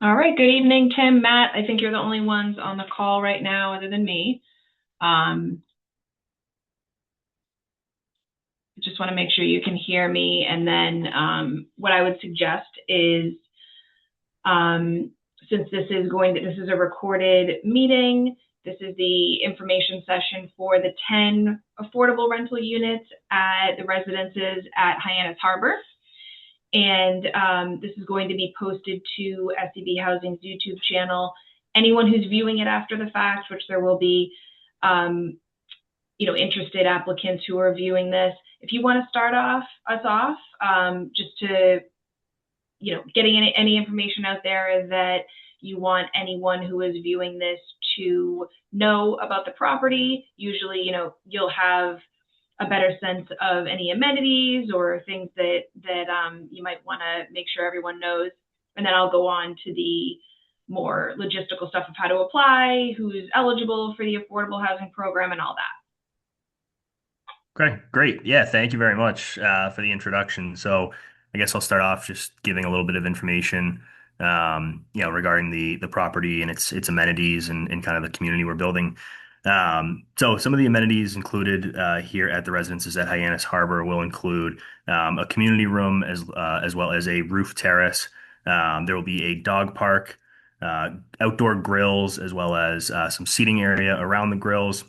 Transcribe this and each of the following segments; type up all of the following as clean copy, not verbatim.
All right. Good evening, Tim, Matt. I think you're the only ones on the call right now other than me. Just want to make sure you can hear me. And then what I would suggest is, since this is a recorded meeting, this is the information session for the 10 affordable rental units at the residences at Hyannis Harbor. And this is going to be posted to SCB Housing's YouTube channel. Anyone who's viewing it after the fact, which there will be, interested applicants who are viewing this. If you want to start us off, just to, getting any information out there that you want anyone who is viewing this to know about the property. Usually, you'll have a better sense of any amenities or things that you might want to make sure everyone knows. And then I'll go on to the more logistical stuff of how to apply, who's eligible for the affordable housing program, and all that. Okay, great. Yeah, thank you very much for the introduction. So I guess I'll start off just giving a little bit of information, regarding the property and its amenities and kind of the community we're building. So some of the amenities included here at the residences at Hyannis Harbor will include a community room as well as a roof terrace. There will be a dog park, outdoor grills, as well as some seating area around the grills.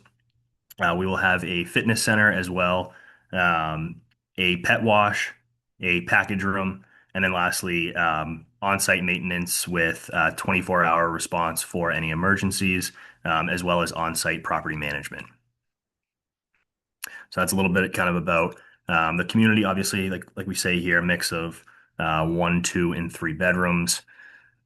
We will have a fitness center as well, a pet wash, a package room, and then lastly, on-site maintenance with 24-hour response for any emergencies, as well as on-site property management. So that's a little bit kind of about the community. Obviously, like we say here, a mix of one, two, and three bedrooms.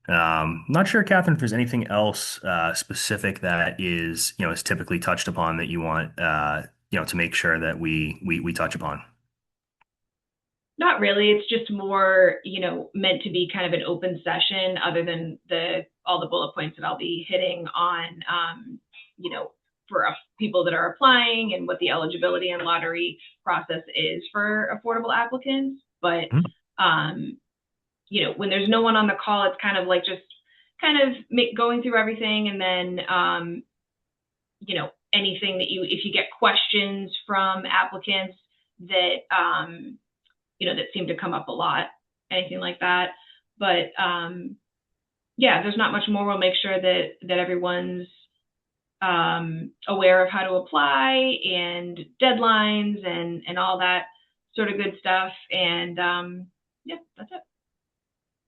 Not sure, Catherine, if there's anything else specific that is typically touched upon that you want to make sure that we touch upon. Not really. It's just more, meant to be kind of an open session other than all the bullet points that I'll be hitting on, for people that are applying and what the eligibility and lottery process is for affordable applicants. But, Mhm. when there's no one on the call, it's kind of like just kind of going through everything. And then, anything if you get questions from applicants that, that seem to come up a lot, anything like that. But yeah, there's not much more. We'll make sure that everyone's aware of how to apply and deadlines and all that sort of good stuff. And yeah, that's it.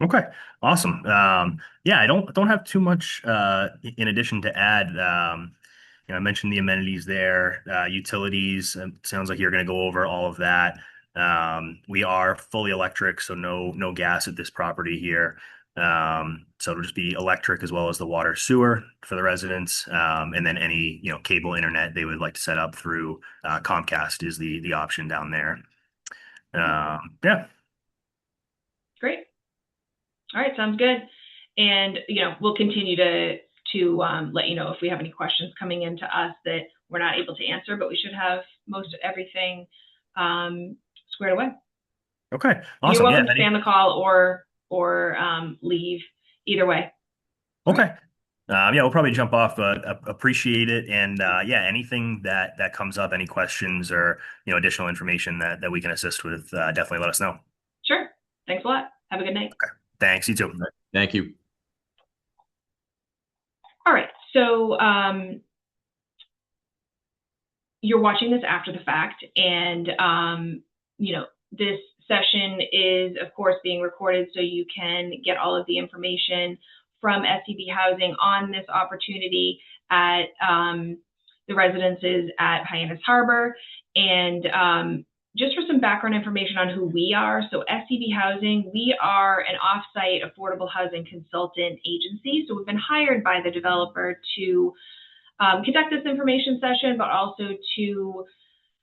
Okay, awesome. Yeah, I don't have too much in addition to add. I mentioned the amenities there, utilities. Sounds like you're going to go over all of that. We are fully electric, so no gas at this property here. So it'll just be electric as well as the water sewer for the residents, and then any cable internet they would like to set up through Comcast is the option down there. Yeah. Great. All right, sounds good. And we'll continue to let you know if we have any questions coming into us that we're not able to answer, but we should have most of everything squared away. Okay, And you're awesome. Yeah, welcome to stay on the call or leave either way. All right. okay. Yeah, we'll probably jump off, but appreciate it. And yeah, anything that comes up, any questions or additional information that we can assist with, definitely let us know. Sure. Thanks a lot. Have a good night. Okay. Thanks. You too. Thank you. All right. So you're watching this after the fact, and this session is, of course, being recorded so you can get all of the information from SCB Housing on this opportunity at the residences at Hyannis Harbor. And just for some background information on who we are, so SCB Housing, we are an off-site affordable housing consultant agency. So we've been hired by the developer to conduct this information session, but also to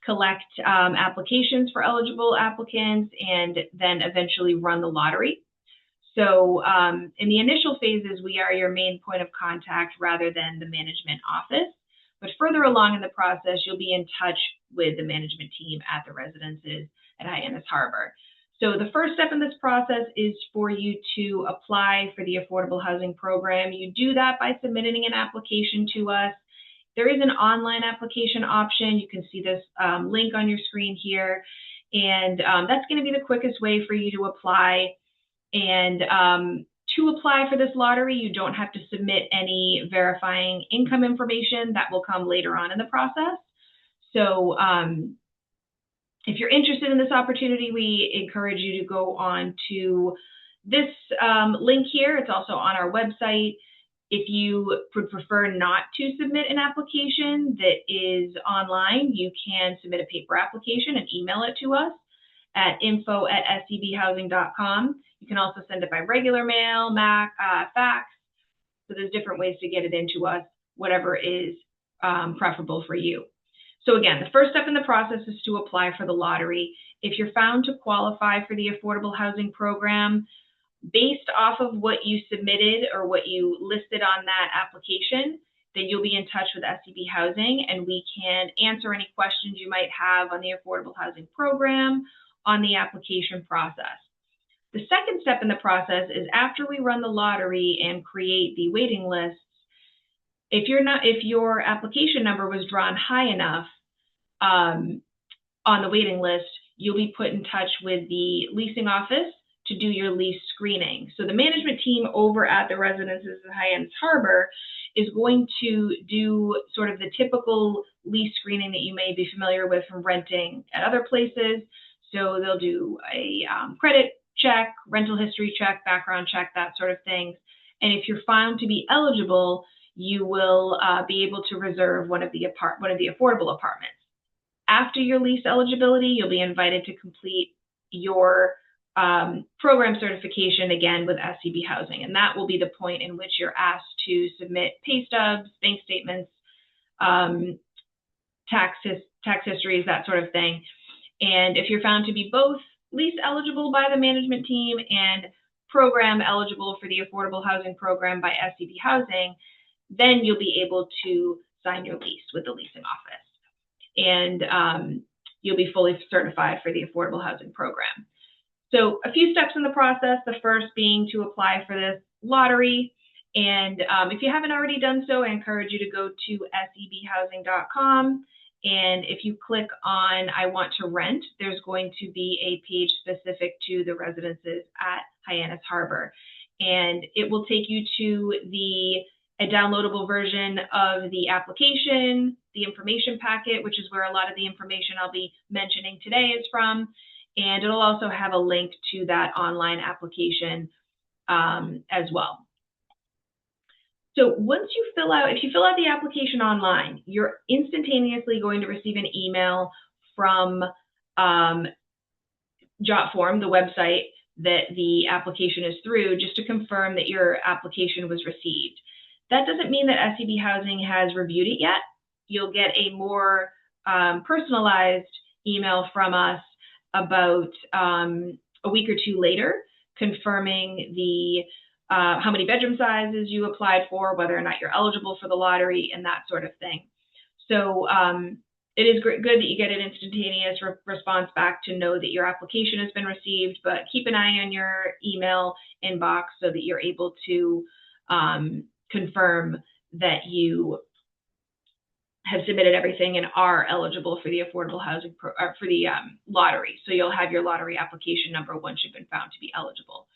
collect applications for eligible applicants and then eventually run the lottery. So in the initial phases, we are your main point of contact rather than the management office. But further along in the process, you'll be in touch with the management team at the residences at Hyannis Harbor. So the first step in this process is for you to apply for the affordable housing program. You do that by submitting an application to us. There is an online application option. You can see this link on your screen here. And that's going to be the quickest way for you to apply. And to apply for this lottery, you don't have to submit any verifying income information. That will come later on in the process. So if you're interested in this opportunity, we encourage you to go on to this link here. It's also on our website. If you would prefer not to submit an application that is online, you can submit a paper application and email it to us at info@scbhousing.com. You can also send it by regular mail, fax. So there's different ways to get it into us, whatever is preferable for you. So again, the first step in the process is to apply for the lottery. If you're found to qualify for the affordable housing program, based off of what you submitted or what you listed on that application, then you'll be in touch with SCB Housing and we can answer any questions you might have on the affordable housing program, on the application process. The second step in the process is after we run the lottery and create the waiting lists, if your application number was drawn high enough on the waiting list, you'll be put in touch with the leasing office to do your lease screening. So the management team over at the residences in Hyannis Harbor is going to do sort of the typical lease screening that you may be familiar with from renting at other places. So they'll do a credit check, rental history check, background check, that sort of thing. And if you're found to be eligible, you will be able to reserve one of the affordable apartments. After your lease eligibility, you'll be invited to complete your program certification again with SCB Housing, and that will be the point in which you're asked to submit pay stubs, bank statements, tax histories, that sort of thing. And if you're found to be both lease eligible by the management team and program eligible for the affordable housing program by SCB Housing, then you'll be able to sign your lease with the leasing office. And you'll be fully certified for the affordable housing program. So a few steps in the process, the first being to apply for this lottery. And if you haven't already done so, I encourage you to go to scbhousing.com. And if you click on I want to rent, there's going to be a page specific to the residences at Hyannis Harbor. And it will take you to a downloadable version of the application, the information packet, which is where a lot of the information I'll be mentioning today is from. And it'll also have a link to that online application as well. So once you if you fill out the application online, you're instantaneously going to receive an email from Jotform, the website that the application is through, just to confirm that your application was received. That doesn't mean that SCB Housing has reviewed it yet. You'll get a more personalized email from us about a week or two later, confirming how many bedroom sizes you applied for, whether or not you're eligible for the lottery, and that sort of thing. So it is good that you get an instantaneous response back to know that your application has been received, but keep an eye on your email inbox so that you're able to confirm that you have submitted everything and are eligible for the affordable housing for the lottery. So you'll have your lottery application number once you've been found to be eligible.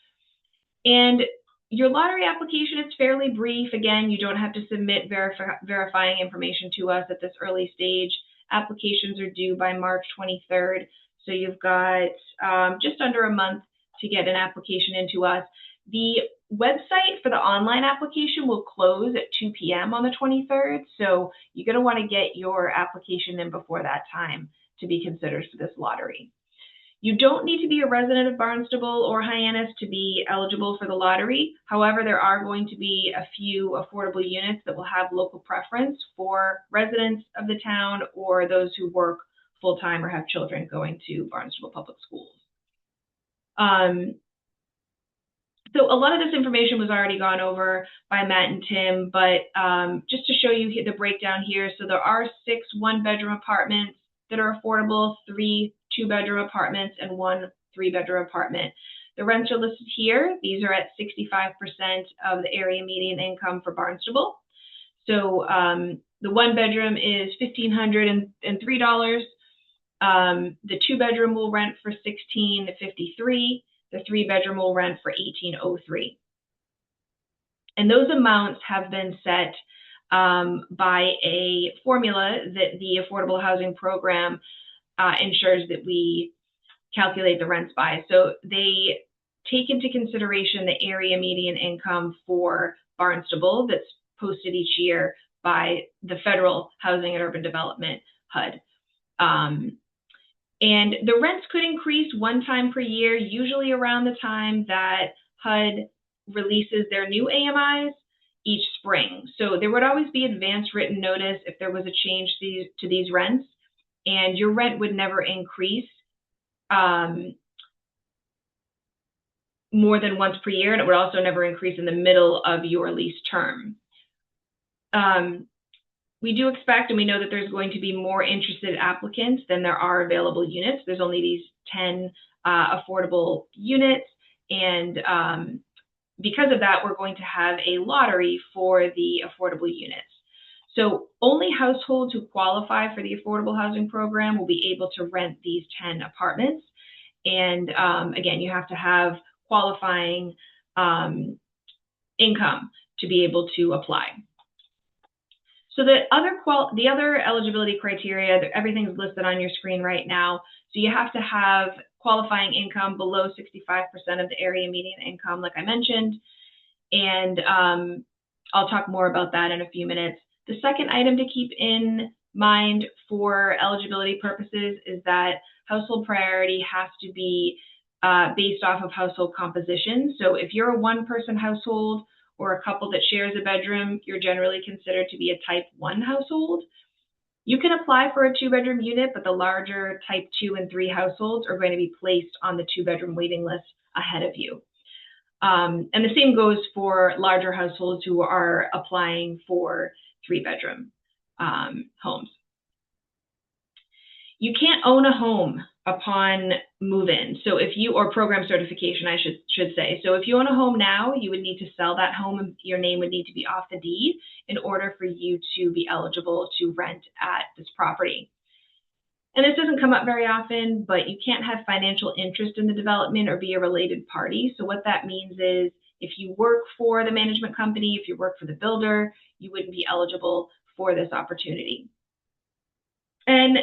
And your lottery application is fairly brief. Again, you don't have to submit verifying information to us at this early stage. Applications are due by March 23rd. So you've got just under a month to get an application into us. The website for the online application will close at 2 p.m. on the 23rd. So you're going to want to get your application in before that time to be considered for this lottery. You don't need to be a resident of Barnstable or Hyannis to be eligible for the lottery. However, there are going to be a few affordable units that will have local preference for residents of the town or those who work full-time or have children going to Barnstable Public Schools. So a lot of this information was already gone over by Matt and Tim, but just to show you the breakdown here, so there are 6 one-bedroom apartments that are affordable, 3 two-bedroom apartments, and 1 3-bedroom apartment. The rents are listed here. These are at 65% of the area median income for Barnstable. So the 1-bedroom is $1,503. The 2-bedroom will rent for $1,653. The 3-bedroom will rent for $1,803. And those amounts have been set by a formula that the Affordable Housing Program ensures that we calculate the rents by. So they take into consideration the area median income for Barnstable that's posted each year by the Federal Housing and Urban Development, HUD. And the rents could increase one time per year, usually around the time that HUD releases their new AMIs each spring. So there would always be advance written notice if there was a change to these rents, and your rent would never increase more than once per year, and it would also never increase in the middle of your lease term. We do expect, and we know that there's going to be more interested applicants than there are available units. There's only these 10 affordable units, and because of that, we're going to have a lottery for the affordable units. So only households who qualify for the Affordable Housing Program will be able to rent these 10 apartments. And again, you have to have qualifying income to be able to apply. So the other eligibility criteria, everything's listed on your screen right now. So you have to have qualifying income below 65% of the area median income, like I mentioned. And I'll talk more about that in a few minutes. The second item to keep in mind for eligibility purposes is that household priority has to be based off of household composition. So if you're a one-person household or a couple that shares a bedroom, you're generally considered to be a type 1 household. You can apply for a 2-bedroom unit, but the larger type 2 and 3 households are going to be placed on the 2-bedroom waiting list ahead of you. And the same goes for larger households who are applying for 3-bedroom homes. You can't own a home upon move-in. So if you, or program certification, I should say. So if you own a home now, you would need to sell that home and your name would need to be off the deed in order for you to be eligible to rent at this property. And this doesn't come up very often, but you can't have financial interest in the development or be a related party. So what that means is if you work for the management company, if you work for the builder, you wouldn't be eligible for this opportunity. And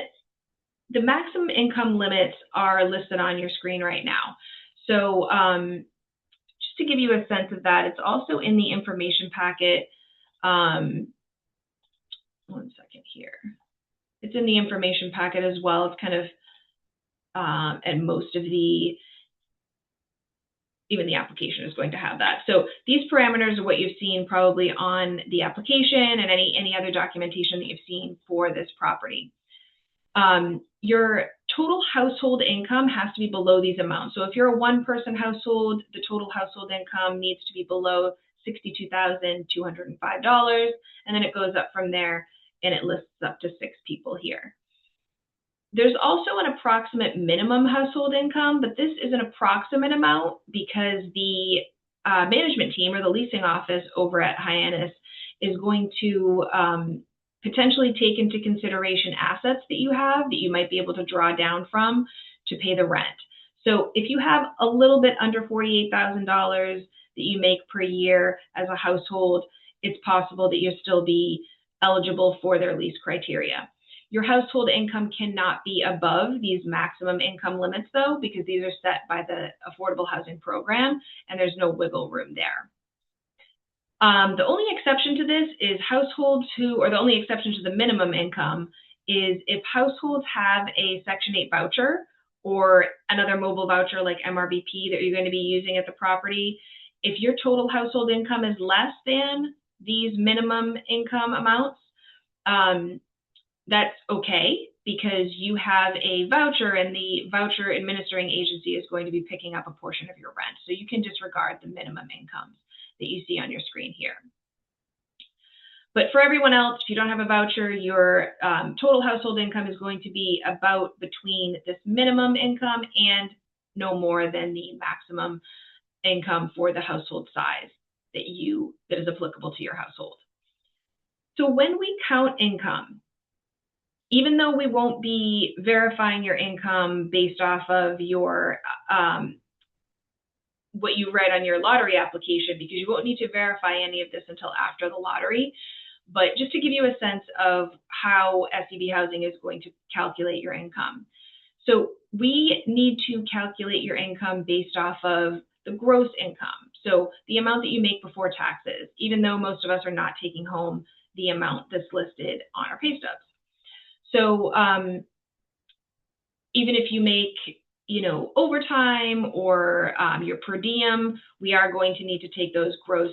the maximum income limits are listed on your screen right now. So just to give you a sense of that, it's also in the information packet. One second here. It's in the information packet as well. It's kind of, and most of the, even the application is going to have that. So these parameters are what you've seen probably on the application and any other documentation that you've seen for this property. Your total household income has to be below these amounts. So if you're a one-person household, the total household income needs to be below $62,205, and then it goes up from there, and it lists up to 6 people here. There's also an approximate minimum household income, but this is an approximate amount because the management team or the leasing office over at Hyannis is going to potentially take into consideration assets that you have that you might be able to draw down from to pay the rent. So if you have a little bit under $48,000 that you make per year as a household, it's possible that you'll still be eligible for their lease criteria. Your household income cannot be above these maximum income limits though, because these are set by the Affordable Housing Program and there's no wiggle room there. The only exception to this is households who, or the only exception to the minimum income is if households have a Section 8 voucher or another mobile voucher like MRBP that you're going to be using at the property. If your total household income is less than these minimum income amounts, that's okay because you have a voucher and the voucher administering agency is going to be picking up a portion of your rent. So you can disregard the minimum incomes that you see on your screen here. But for everyone else, if you don't have a voucher, your total household income is going to be about between this minimum income and no more than the maximum income for the household size that is applicable to your household. So when we count income, even though we won't be verifying your income based off of your what you read on your lottery application, because you won't need to verify any of this until after the lottery, but just to give you a sense of how SEB Housing is going to calculate your income. So we need to calculate your income based off of the gross income. So the amount that you make before taxes, even though most of us are not taking home the amount that's listed on our pay stubs. So even if you make, overtime or your per diem, we are going to need to take those gross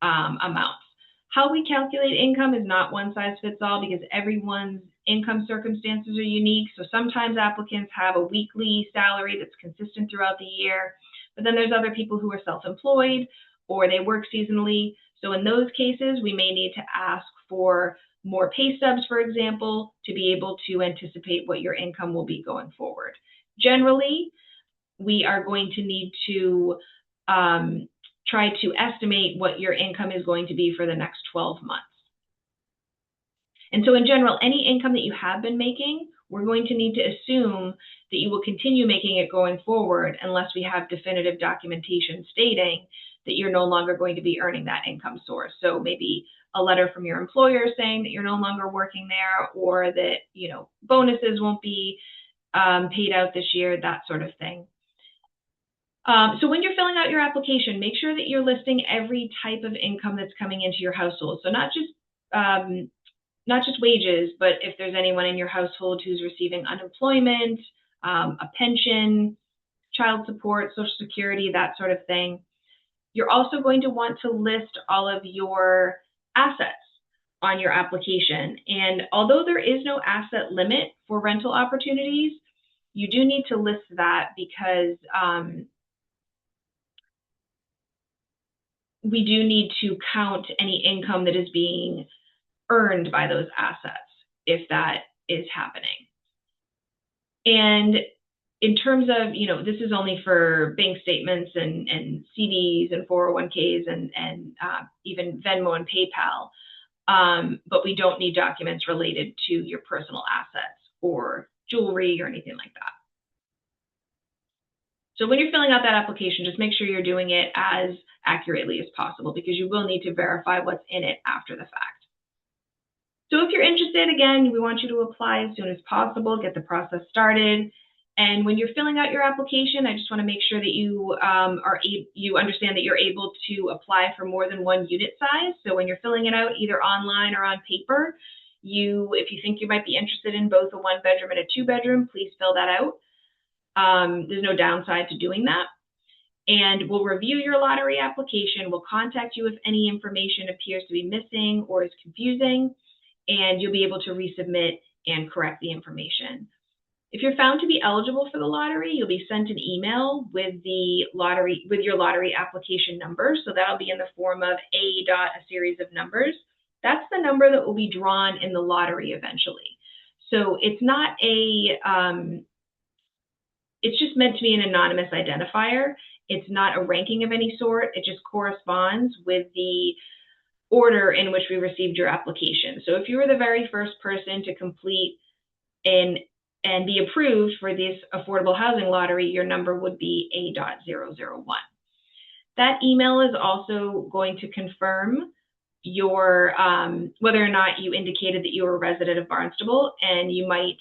amounts. How we calculate income is not one size fits all because everyone's income circumstances are unique. So sometimes applicants have a weekly salary that's consistent throughout the year, but then there's other people who are self-employed or they work seasonally. So in those cases, we may need to ask for more pay stubs, for example, to be able to anticipate what your income will be going forward. Generally, we are going to need to try to estimate what your income is going to be for the next 12 months. And so in general, any income that you have been making, we're going to need to assume that you will continue making it going forward unless we have definitive documentation stating that you're no longer going to be earning that income source. So maybe a letter from your employer saying that you're no longer working there, or that, bonuses won't be paid out this year, that sort of thing. So when you're filling out your application, make sure that you're listing every type of income that's coming into your household. So not just wages, but if there's anyone in your household who's receiving unemployment, a pension, child support, Social Security, that sort of thing. You're also going to want to list all of your assets on your application. And although there is no asset limit for rental opportunities, you do need to list that because we do need to count any income that is being earned by those assets if that is happening. And in terms of, this is only for bank statements and CDs and 401ks and even Venmo and PayPal, but we don't need documents related to your personal assets or jewelry or anything like that. So when you're filling out that application, just make sure you're doing it as accurately as possible because you will need to verify what's in it after the fact. So if you're interested, again, we want you to apply as soon as possible, get the process started. And when you're filling out your application, I just want to make sure that you understand that you're able to apply for more than one unit size. So when you're filling it out, either online or on paper, if you think you might be interested in both a 1-bedroom and a 2-bedroom, please fill that out. There's no downside to doing that. And we'll review your lottery application. We'll contact you if any information appears to be missing or is confusing, and you'll be able to resubmit and correct the information. If you're found to be eligible for the lottery, you'll be sent an email with your lottery application number. So that'll be in the form of a series of numbers. That's the number that will be drawn in the lottery eventually. So it's not it's just meant to be an anonymous identifier. It's not a ranking of any sort. It just corresponds with the order in which we received your application. So if you were the very first person to complete and be approved for this affordable housing lottery, your number would be A.001. That email is also going to confirm your whether or not you indicated that you were a resident of Barnstable and you might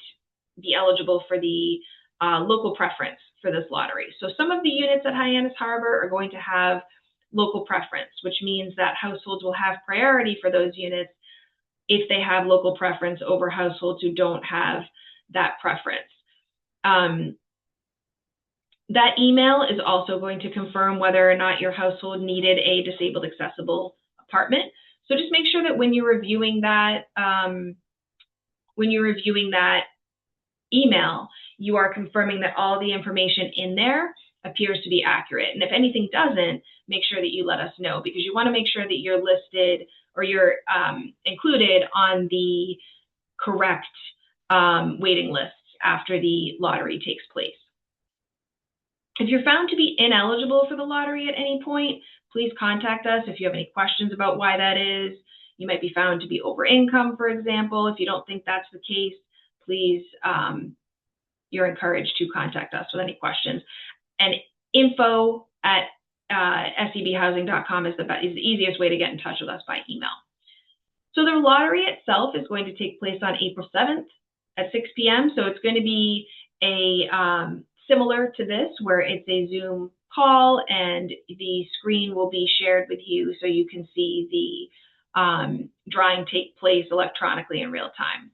be eligible for the local preference for this lottery. So some of the units at Hyannis Harbor are going to have local preference, which means that households will have priority for those units if they have local preference over households who don't have that preference. That email is also going to confirm whether or not your household needed a disabled accessible apartment. So just make sure that when you're reviewing that email, you are confirming that all the information in there appears to be accurate. And if anything doesn't, make sure that you let us know because you want to make sure that you're listed or you're included on the correct waiting lists after the lottery takes place. If you're found to be ineligible for the lottery at any point, please contact us if you have any questions about why that is. You might be found to be over income, for example. If you don't think that's the case, please, you're encouraged to contact us with any questions. And info at sebhousing.com is the easiest way to get in touch with us by email. So the lottery itself is going to take place on April 7th at 6 p.m. So it's going to be a similar to this, where it's a Zoom call and the screen will be shared with you so you can see the drawing take place electronically in real time.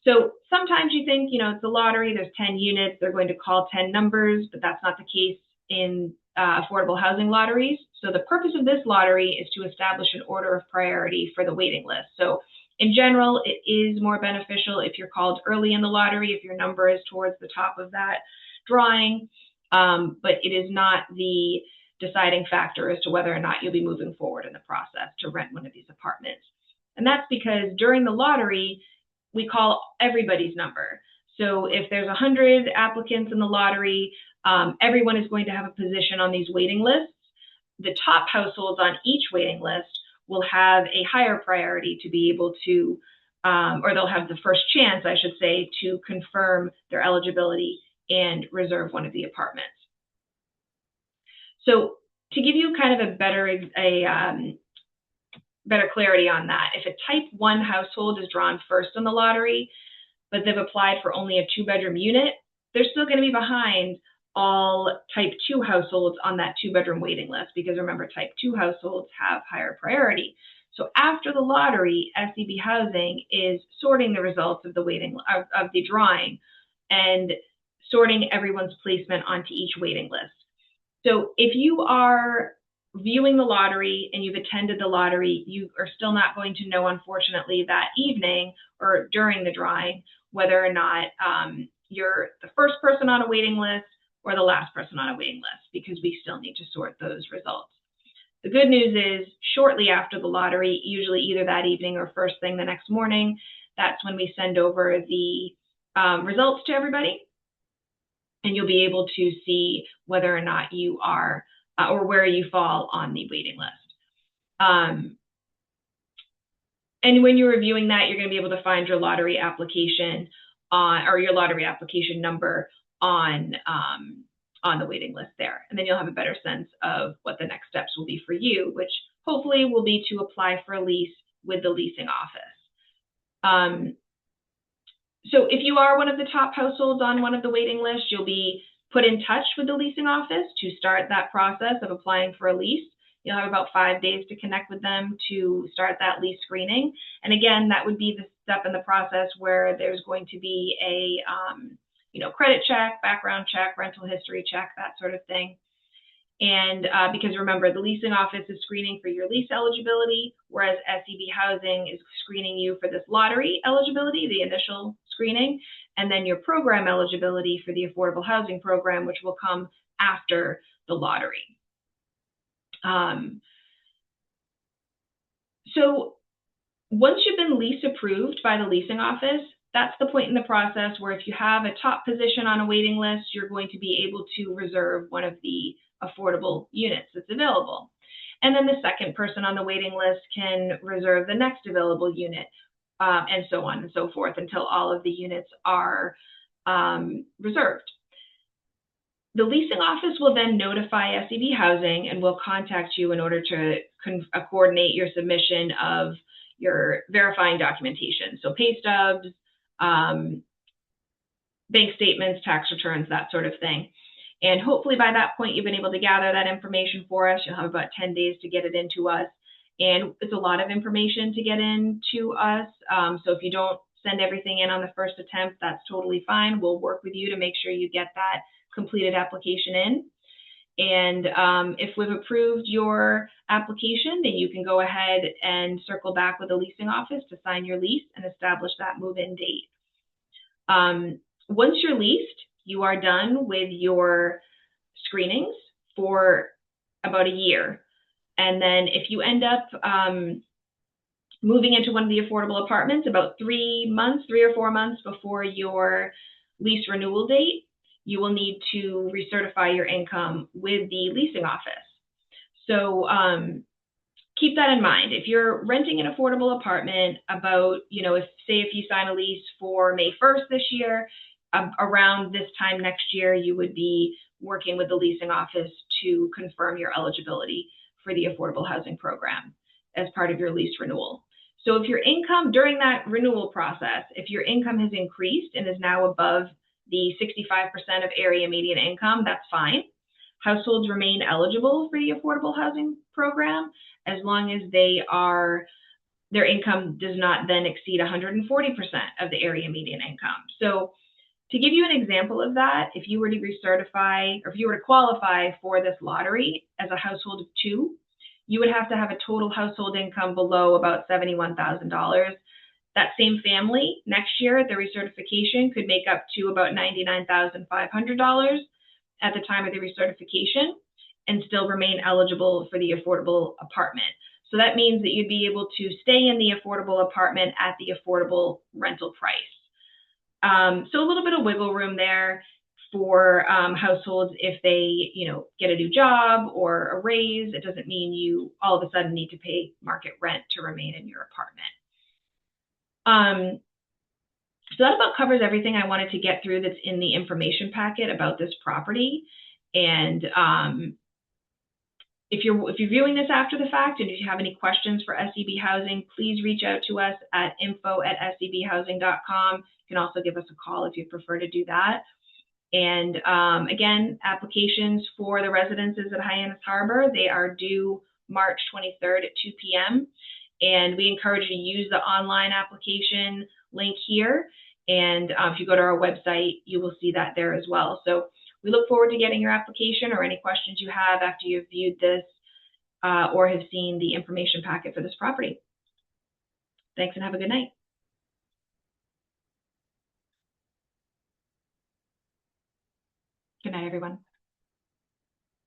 So sometimes you think, it's a lottery, there's 10 units, they're going to call 10 numbers, but that's not the case in affordable housing lotteries. So the purpose of this lottery is to establish an order of priority for the waiting list. So in general, it is more beneficial if you're called early in the lottery, if your number is towards the top of that drawing, but it is not the deciding factor as to whether or not you'll be moving forward in the process to rent one of these apartments. And that's because during the lottery, we call everybody's number. So if there's 100 applicants in the lottery, everyone is going to have a position on these waiting lists. The top households on each waiting list will have a higher priority to be able to, or they'll have the first chance, I should say, to confirm their eligibility and reserve one of the apartments. So to give you kind of a better clarity on that, if a type 1 household is drawn first in the lottery, but they've applied for only a 2-bedroom unit, they're still going to be behind all type 2 households on that 2-bedroom waiting list, because remember, type 2 households have higher priority. So after the lottery, SEB Housing is sorting the results of the of the drawing and sorting everyone's placement onto each waiting list. So if you are viewing the lottery and you've attended the lottery, you are still not going to know, unfortunately, that evening or during the drawing, whether or not you're the first person on a waiting list or the last person on a waiting list, because we still need to sort those results. The good news is, shortly after the lottery, usually either that evening or first thing the next morning, that's when we send over the results to everybody, and you'll be able to see whether or not you are or where you fall on the waiting list. And when you're reviewing that, you're going to be able to find your lottery application or your lottery application number on the waiting list there. And then you'll have a better sense of what the next steps will be for you, which hopefully will be to apply for a lease with the leasing office. So if you are one of the top households on one of the waiting lists, you'll be put in touch with the leasing office to start that process of applying for a lease. You'll have about 5 days to connect with them to start that lease screening. And again, that would be the step in the process where there's going to be a credit check, background check, rental history check, that sort of thing. And because remember, the leasing office is screening for your lease eligibility, whereas SEB Housing is screening you for this lottery eligibility, the initial screening, and then your program eligibility for the affordable housing program, which will come after the lottery. So once you've been lease approved by the leasing office, that's the point in the process where if you have a top position on a waiting list, you're going to be able to reserve one of the affordable units that's available. And then the second person on the waiting list can reserve the next available unit, and so on and so forth until all of the units are reserved. The leasing office will then notify SEB Housing and will contact you in order to coordinate your submission of your verifying documentation. So pay stubs, bank statements, tax returns, that sort of thing. And hopefully by that point, you've been able to gather that information for us. You'll have about 10 days to get it into us. And it's a lot of information to get into us. So if you don't send everything in on the first attempt, that's totally fine. We'll work with you to make sure you get that completed application in. And if we've approved your application, then you can go ahead and circle back with the leasing office to sign your lease and establish that move-in date. Once you're leased, you are done with your screenings for about a year. And then if you end up moving into one of the affordable apartments about 3 or 4 months before your lease renewal date, you will need to recertify your income with the leasing office. So keep that in mind. If you're renting an affordable apartment, if you sign a lease for May 1st this year, around this time next year, you would be working with the leasing office to confirm your eligibility for the affordable housing program as part of your lease renewal. So if your income during that renewal process, if your income has increased and is now above the 65% of area median income, that's fine. Households remain eligible for the affordable housing program as long as their income does not then exceed 140% of the area median income. So to give you an example of that, if you were to recertify, or if you were to qualify for this lottery as a household of two, you would have to have a total household income below about $71,000. That same family next year, the recertification could make up to about $99,500 at the time of the recertification and still remain eligible for the affordable apartment. So that means that you'd be able to stay in the affordable apartment at the affordable rental price. So a little bit of wiggle room there for households if they, get a new job or a raise. It doesn't mean you all of a sudden need to pay market rent to remain in your apartment. So that about covers everything I wanted to get through that's in the information packet about this property. And if you're viewing this after the fact, and if you have any questions for SEB Housing, please reach out to us at info@sebhousing.com. You can also give us a call if you prefer to do that. And again, applications for the residences at Hyannis Harbor, they are due March 23rd at 2 p.m. And we encourage you to use the online application link here. And if you go to our website, you will see that there as well. So we look forward to getting your application or any questions you have after you've viewed this or have seen the information packet for this property. Thanks and have a good night. Good night, everyone.